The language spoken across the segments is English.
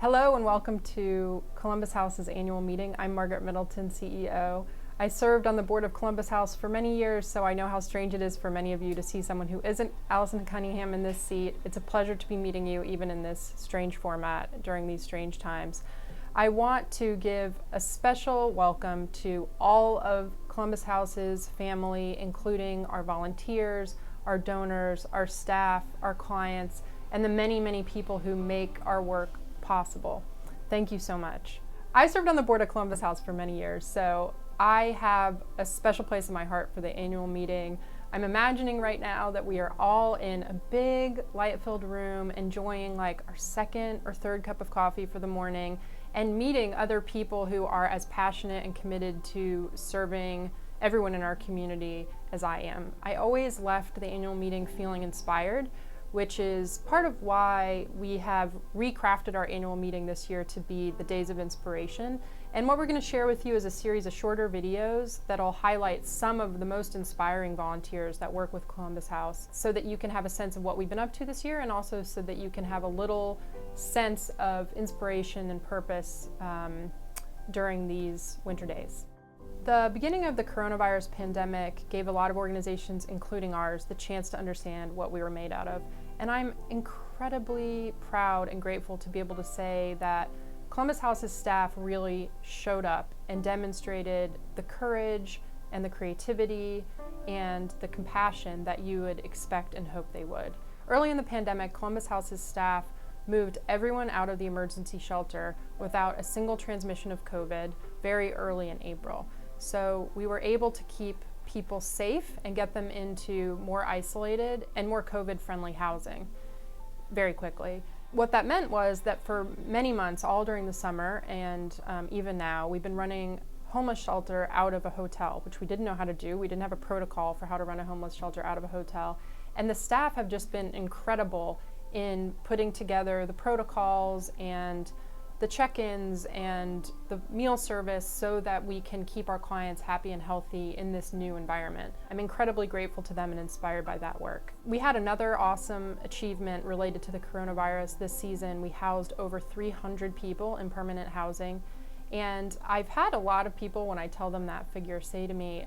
Hello and welcome to Columbus House's annual meeting. I'm Margaret Middleton, CEO. I served on the board of Columbus House for many years, so I know how strange it is for many of you to see someone who isn't Allison Cunningham in this seat. It's a pleasure to be meeting you even in this strange format during these strange times. I want to give a special welcome to all of Columbus House's family, including our volunteers, our donors, our staff, our clients, and the many, many people who make our work possible. Thank you so much. I served on the board of Columbus House for many years, so I have a special place in my heart for the annual meeting. I'm imagining right now that we are all in a big light-filled room enjoying like our second or third cup of coffee for the morning and meeting other people who are as passionate and committed to serving everyone in our community as I am. I always left the annual meeting feeling inspired, which is part of why we have recrafted our annual meeting this year to be the Days of Inspiration. And what we're going to share with you is a series of shorter videos that'll highlight some of the most inspiring volunteers that work with Columbus House so that you can have a sense of what we've been up to this year and also so that you can have a little sense of inspiration and purpose during these winter days. The beginning of the coronavirus pandemic gave a lot of organizations, including ours, the chance to understand what we were made out of. And I'm incredibly proud and grateful to be able to say that Columbus House's staff really showed up and demonstrated the courage and the creativity and the compassion that you would expect and hope they would. Early in the pandemic, Columbus House's staff moved everyone out of the emergency shelter without a single transmission of COVID very early in April. So we were able to keep people safe and get them into more isolated and more COVID-friendly housing very quickly. What that meant was that for many months, all during the summer and even now, we've been running homeless shelter out of a hotel, which we didn't know how to do. We didn't have a protocol for how to run a homeless shelter out of a hotel. And the staff have just been incredible in putting together the protocols and the check-ins and the meal service so that we can keep our clients happy and healthy in this new environment. I'm incredibly grateful to them and inspired by that work. We had another awesome achievement related to the coronavirus this season. We housed over 300 people in permanent housing. And I've had a lot of people, when I tell them that figure, say to me,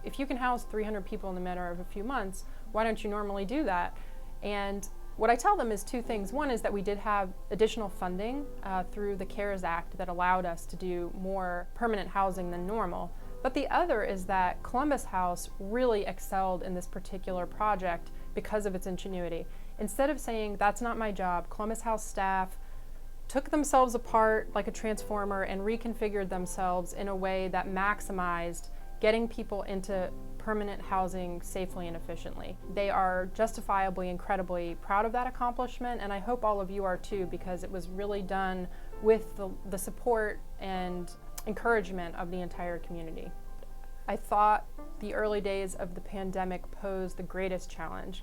if you can house 300 people in the matter of a few months, why don't you normally do that? And what I tell them is two things. One is that we did have additional funding through the CARES Act that allowed us to do more permanent housing than normal. But the other is that Columbus House really excelled in this particular project because of its ingenuity. Instead of saying, that's not my job, Columbus House staff took themselves apart like a transformer and reconfigured themselves in a way that maximized getting people into permanent housing safely and efficiently. They are justifiably incredibly proud of that accomplishment, and I hope all of you are too, because it was really done with the support and encouragement of the entire community. I thought the early days of the pandemic posed the greatest challenge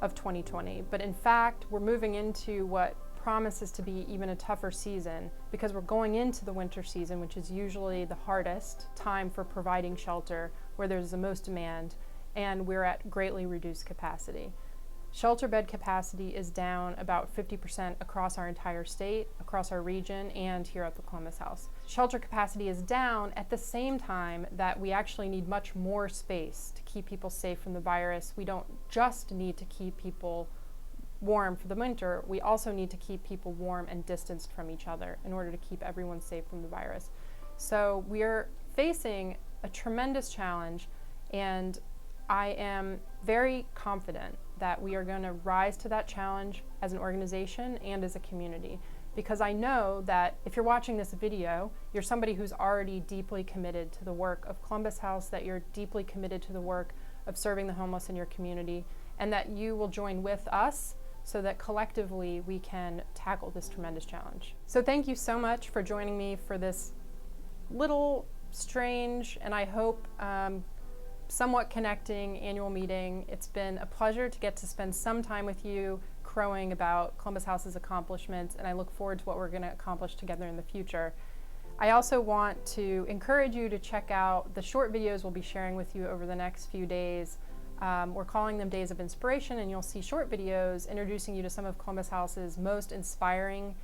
of 2020, but in fact, we're moving into what promises to be even a tougher season because we're going into the winter season, which is usually the hardest time for providing shelter, where there's the most demand, and we're at greatly reduced capacity. Shelter bed capacity is down about 50% across our entire state, across our region, and here at the Columbus House. Shelter capacity is down at the same time that we actually need much more space to keep people safe from the virus. We don't just need to keep people warm for the winter, we also need to keep people warm and distanced from each other in order to keep everyone safe from the virus. So we're facing a tremendous challenge, and I am very confident that we are going to rise to that challenge as an organization and as a community, because I know that if you're watching this video, you're somebody who's already deeply committed to the work of Columbus House, that you're deeply committed to the work of serving the homeless in your community, and that you will join with us so that collectively we can tackle this tremendous challenge. So thank you so much for joining me for this little strange and I hope somewhat connecting annual meeting. It's been a pleasure to get to spend some time with you crowing about Columbus House's accomplishments, and I look forward to what we're going to accomplish together in the future. I also want to encourage you to check out the short videos we'll be sharing with you over the next few days. We're calling them Days of Inspiration, and you'll see short videos introducing you to some of Columbus House's most inspiring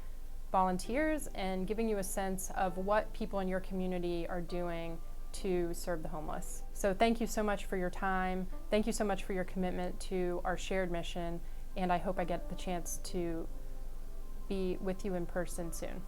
volunteers and giving you a sense of what people in your community are doing to serve the homeless. So thank you so much for your time. Thank you so much for your commitment to our shared mission, and I hope I get the chance to be with you in person soon.